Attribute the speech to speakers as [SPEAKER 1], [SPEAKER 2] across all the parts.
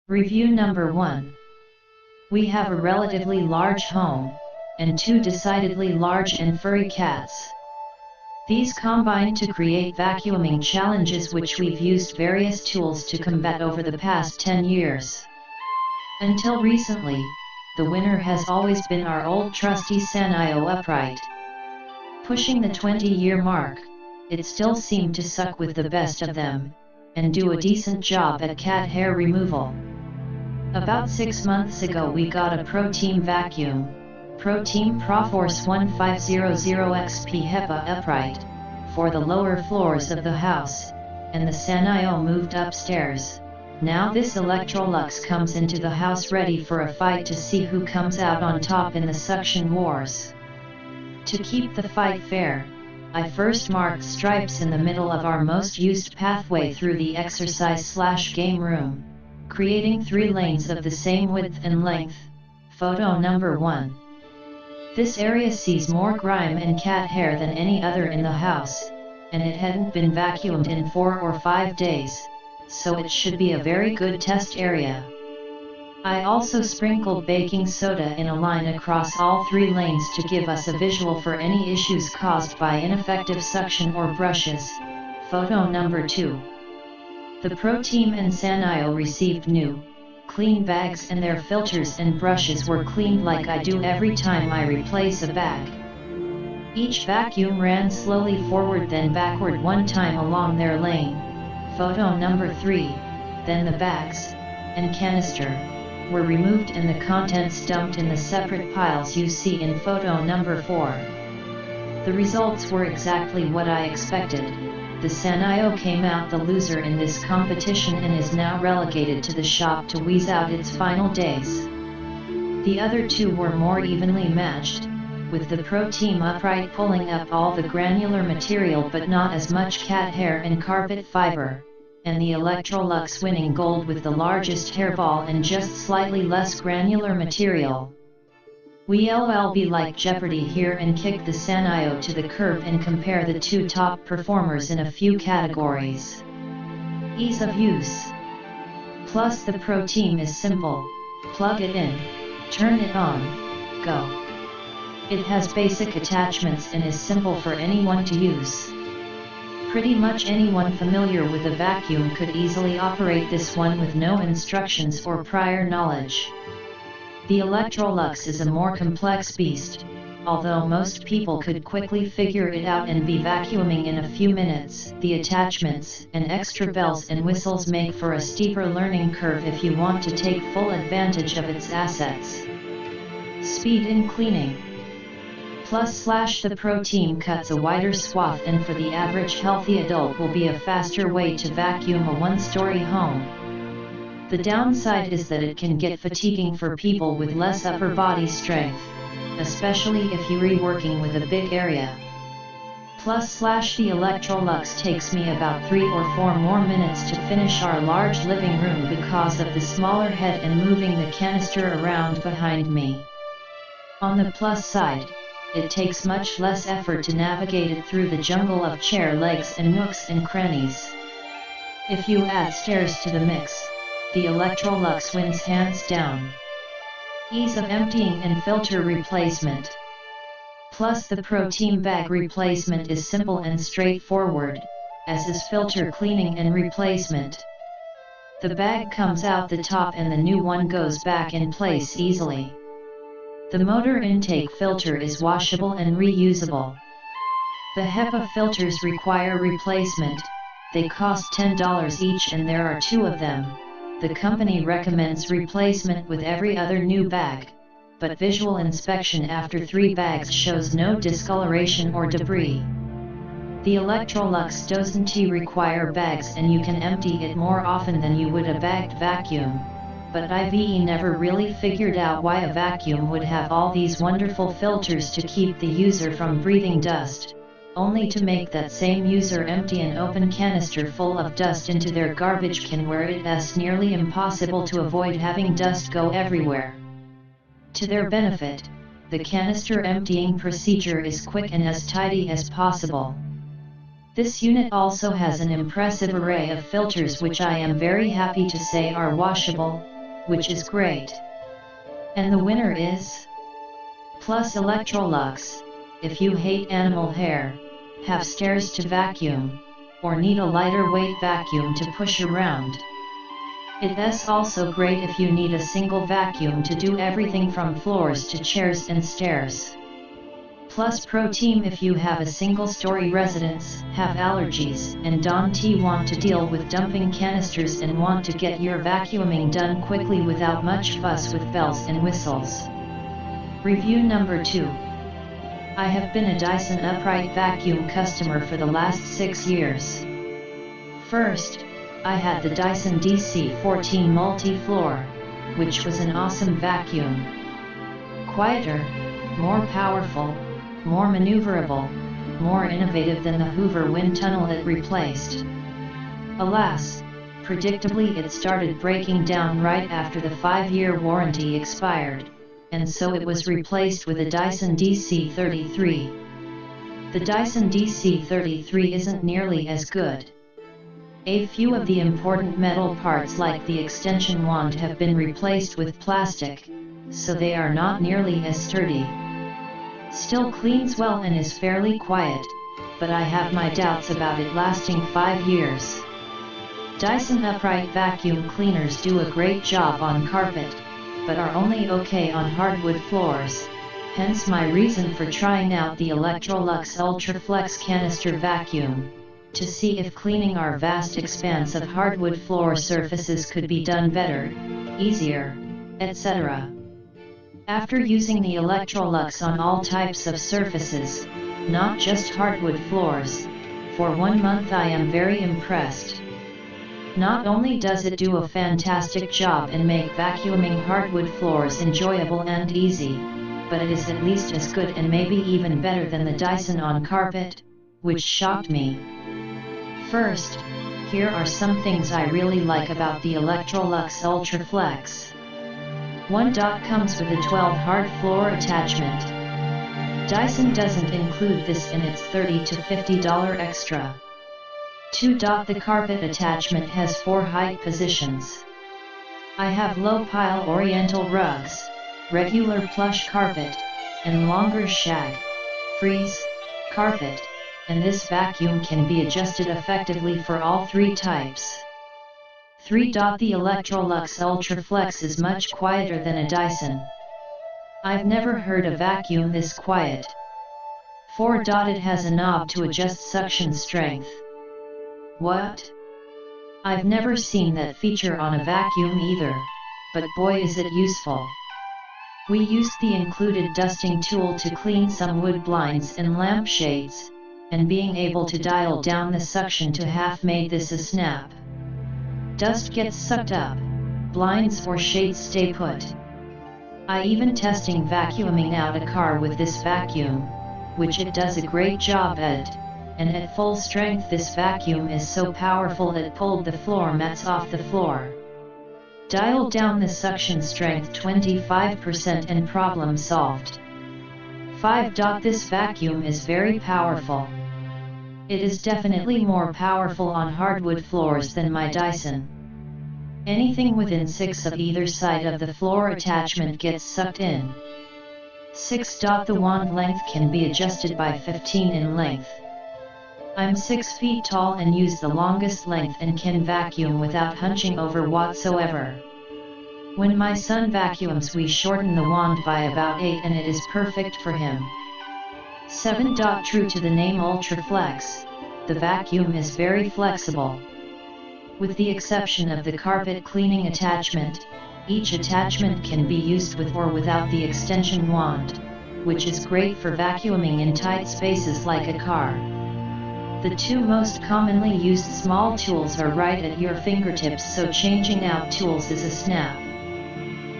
[SPEAKER 1] Review number 1. We have a relatively large home, and 2 decidedly large and furry cats. These combine to create vacuuming challenges which we've used various tools to combat over the past 10 years. Until recently, the winner has always been our old trusty Sanyo upright. Pushing the 20-year mark, it still seemed to suck with the best of them, and do a decent job at cat hair removal. About 6 months ago we got a Pro Team vacuum, Pro Team ProForce 1500XP HEPA upright, for the lower floors of the house, and the Sanyo moved upstairs. Now this Electrolux comes into the house ready for a fight to see who comes out on top in the suction wars. To keep the fight fair, I first marked stripes in the middle of our most used pathway through the exercise/game room, creating 3 lanes of the same width and length. Photo number 1. This area sees more grime and cat hair than any other in the house, and it hadn't been vacuumed in 4 or 5 days, so it should be a very good test area. I also sprinkled baking soda in a line across all 3 lanes to give us a visual for any issues caused by ineffective suction or brushes. Photo number 2. The Pro Team and Sanyo received new, clean bags, and their filters and brushes were cleaned like I do every time I replace a bag. Each vacuum ran slowly forward then backward 1 time along their lane. Photo number 3, then the bags and canister were removed and the contents dumped in the separate piles you see in photo number 4. The results were exactly what I expected. The Sanyo came out the loser in this competition and is now relegated to the shop to wheeze out its final days. The other 2 were more evenly matched, with the Pro Team upright pulling up all the granular material but not as much cat hair and carpet fiber, and the Electrolux winning gold with the largest hairball and just slightly less granular material. We'll be like Jeopardy here and kick the Sanyo to the curb and compare the 2 top performers in a few categories. Ease of use. Plus the Pro Team is simple: plug it in, turn it on, go. It has basic attachments and is simple for anyone to use. Pretty much anyone familiar with a vacuum could easily operate this one with no instructions or prior knowledge. The Electrolux is a more complex beast, although most people could quickly figure it out and be vacuuming in a few minutes. The attachments and extra bells and whistles make for a steeper learning curve if you want to take full advantage of its assets. Speed in cleaning. The Pro Team cuts a wider swath and for the average healthy adult will be a faster way to vacuum a 1-story home. The downside is that it can get fatiguing for people with less upper body strength, especially if you're working with a big area. The Electrolux takes me about 3 or 4 more minutes to finish our large living room because of the smaller head and moving the canister around behind me. On the plus side, it takes much less effort to navigate it through the jungle of chair legs and nooks and crannies. If you add stairs to the mix, the Electrolux wins hands down. Ease of emptying and filter replacement. The Pro Team bag replacement is simple and straightforward, as is filter cleaning and replacement. The bag comes out the top and the new one goes back in place easily. The motor intake filter is washable and reusable. The HEPA filters require replacement. They cost $10 each and there are 2 of them. The company recommends replacement with every other new bag, but visual inspection after 3 bags shows no discoloration or debris. The Electrolux doesn't require bags and you can empty it more often than you would a bagged vacuum, but I've never really figured out why a vacuum would have all these wonderful filters to keep the user from breathing dust, only to make that same user empty an open canister full of dust into their garbage can where it's nearly impossible to avoid having dust go everywhere. To their benefit, the canister emptying procedure is quick and as tidy as possible. This unit also has an impressive array of filters which I am very happy to say are washable, which is great. And the winner is Plus Electrolux. If you hate animal hair, have stairs to vacuum, or need a lighter weight vacuum to push around, it's also great if you need a single vacuum to do everything from floors to chairs and stairs. Plus Pro Team, if you have a single-story residence, have allergies, and don't want to deal with dumping canisters and want to get your vacuuming done quickly without much fuss with bells and whistles. Review number 2. I have been a Dyson upright vacuum customer for the last 6 years. First, I had the Dyson DC14 Multi-Floor, which was an awesome vacuum. Quieter, more powerful, more maneuverable, more innovative than the Hoover wind tunnel it replaced. Alas, predictably it started breaking down right after the 5-year warranty expired, and so it was replaced with a Dyson DC33. The Dyson DC33 isn't nearly as good. A few of the important metal parts like the extension wand have been replaced with plastic, so they are not nearly as sturdy. Still cleans well and is fairly quiet, but I have my doubts about it lasting 5 years. Dyson upright vacuum cleaners do a great job on carpet, but are only okay on hardwood floors, hence my reason for trying out the Electrolux UltraFlex Canister Vacuum, to see if cleaning our vast expanse of hardwood floor surfaces could be done better, easier, etc. After using the Electrolux on all types of surfaces, not just hardwood floors, for 1 month I am very impressed. Not only does it do a fantastic job and make vacuuming hardwood floors enjoyable and easy, but it is at least as good and maybe even better than the Dyson on carpet, which shocked me. First, here are some things I really like about the Electrolux UltraFlex. 1. Comes with a 12 hard floor attachment. Dyson doesn't include this in its $30 to $50 extra. 2. The carpet attachment has 4 height positions. I have low pile oriental rugs, regular plush carpet, and longer shag, frieze, carpet, and this vacuum can be adjusted effectively for all 3 types. 3. The Electrolux UltraFlex is much quieter than a Dyson. I've never heard a vacuum this quiet. 4. It has a knob to adjust suction strength. What? I've never seen that feature on a vacuum either, but boy is it useful. We used the included dusting tool to clean some wood blinds and lampshades, and being able to dial down the suction to half made this a snap. Dust gets sucked up, blinds or shades stay put. I even testing vacuuming out a car with this vacuum, which it does a great job at, and at full strength this vacuum is so powerful it pulled the floor mats off the floor. Dial down the suction strength 25% and problem solved. 5. This vacuum is very powerful. It is definitely more powerful on hardwood floors than my Dyson. Anything within 6 of either side of the floor attachment gets sucked in. 6. The wand length can be adjusted by 15 in length. I'm 6 feet tall and use the longest length and can vacuum without hunching over whatsoever. When my son vacuums we shorten the wand by about 8 and it is perfect for him. 7. True to the name UltraFlex, the vacuum is very flexible. With the exception of the carpet cleaning attachment, each attachment can be used with or without the extension wand, which is great for vacuuming in tight spaces like a car. The 2 most commonly used small tools are right at your fingertips, so changing out tools is a snap.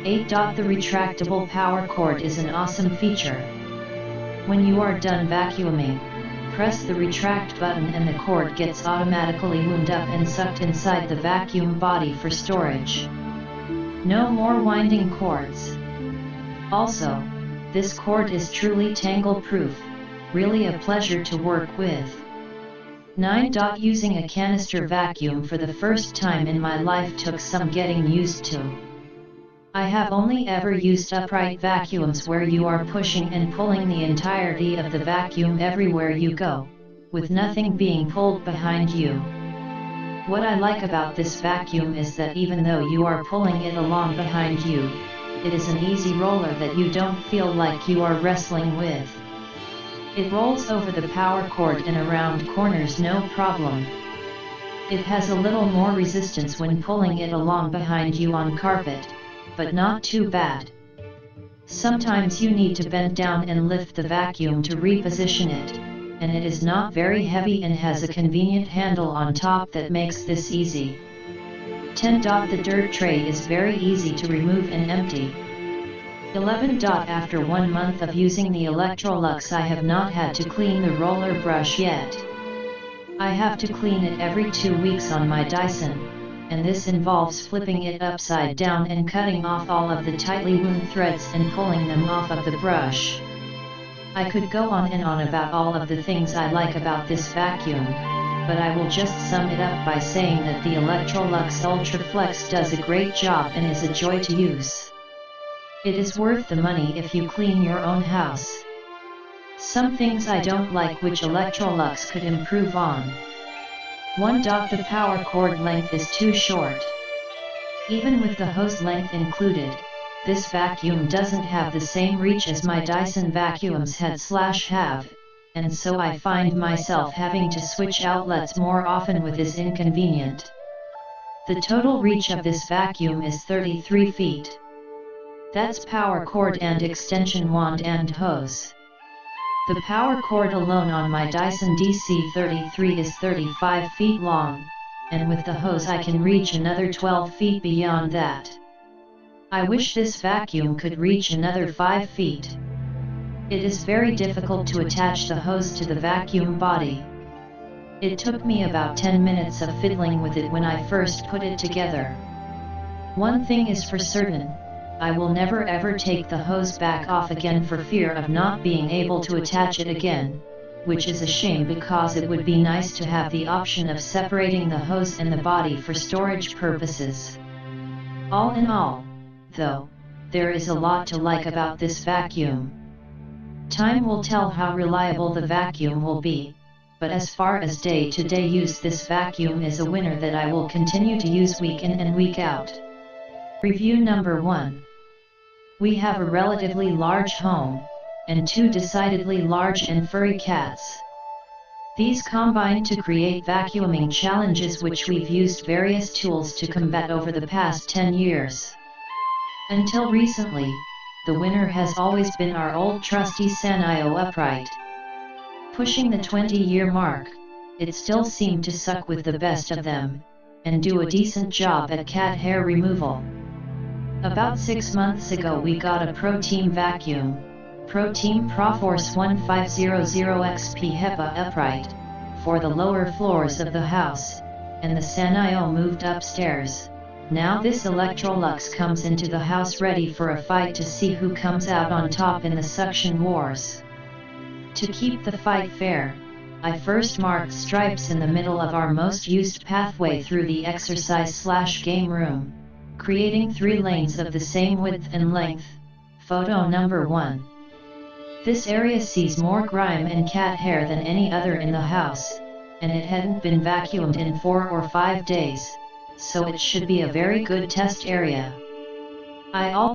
[SPEAKER 1] 8. The retractable power cord is an awesome feature. When you are done vacuuming, press the retract button and the cord gets automatically wound up and sucked inside the vacuum body for storage. No more winding cords. Also, this cord is truly tangle-proof, really a pleasure to work with. 9. Using a canister vacuum for the first time in my life took some getting used to. I have only ever used upright vacuums where you are pushing and pulling the entirety of the vacuum everywhere you go, with nothing being pulled behind you. What I like about this vacuum is that even though you are pulling it along behind you, it is an easy roller that you don't feel like you are wrestling with. It rolls over the power cord and around corners no problem. It has a little more resistance when pulling it along behind you on carpet, but not too bad. Sometimes you need to bend down and lift the vacuum to reposition it, and it is not very heavy and has a convenient handle on top that makes this easy. 10. The dirt tray is very easy to remove and empty. 11. After 1 month of using the Electrolux, I have not had to clean the roller brush yet. I have to clean it every 2 weeks on my Dyson, and this involves flipping it upside down and cutting off all of the tightly wound threads and pulling them off of the brush. I could go on and on about all of the things I like about this vacuum, but I will just sum it up by saying that the Electrolux Ultraflex does a great job and is a joy to use. It is worth the money if you clean your own house. Some things I don't like which Electrolux could improve on. 1. The power cord length is too short. Even with the hose length included, this vacuum doesn't have the same reach as my Dyson vacuums have, and so I find myself having to switch outlets more often, which is inconvenient. The total reach of this vacuum is 33 feet. That's power cord and extension wand and hose. The power cord alone on my Dyson DC33 is 35 feet long, and with the hose I can reach another 12 feet beyond that. I wish this vacuum could reach another 5 feet. It is very difficult to attach the hose to the vacuum body. It took me about 10 minutes of fiddling with it when I first put it together. One thing is for certain, I will never ever take the hose back off again for fear of not being able to attach it again, which is a shame because it would be nice to have the option of separating the hose and the body for storage purposes. All in all, though, there is a lot to like about this vacuum. Time will tell how reliable the vacuum will be, but as far as day-to-day use, this vacuum is a winner that I will continue to use week in and week out. Review number 1. We have a relatively large home, and 2 decidedly large and furry cats. These combine to create vacuuming challenges which we've used various tools to combat over the past 10 years. Until recently, the winner has always been our old trusty Sanyo upright. Pushing the 20-year mark, it still seemed to suck with the best of them, and do a decent job at cat hair removal. About 6 months ago we got a ProTeam vacuum, ProTeam ProForce 1500XP HEPA upright, for the lower floors of the house, and the Sanyo moved upstairs. Now this Electrolux comes into the house ready for a fight to see who comes out on top in the suction wars. To keep the fight fair, I first marked stripes in the middle of our most used pathway through the exercise/game room, creating 3 lanes of the same width and length. Photo number 1. This area sees more grime and cat hair than any other in the house, and it hadn't been vacuumed in 4 or 5 days, so it should be a very good test area. I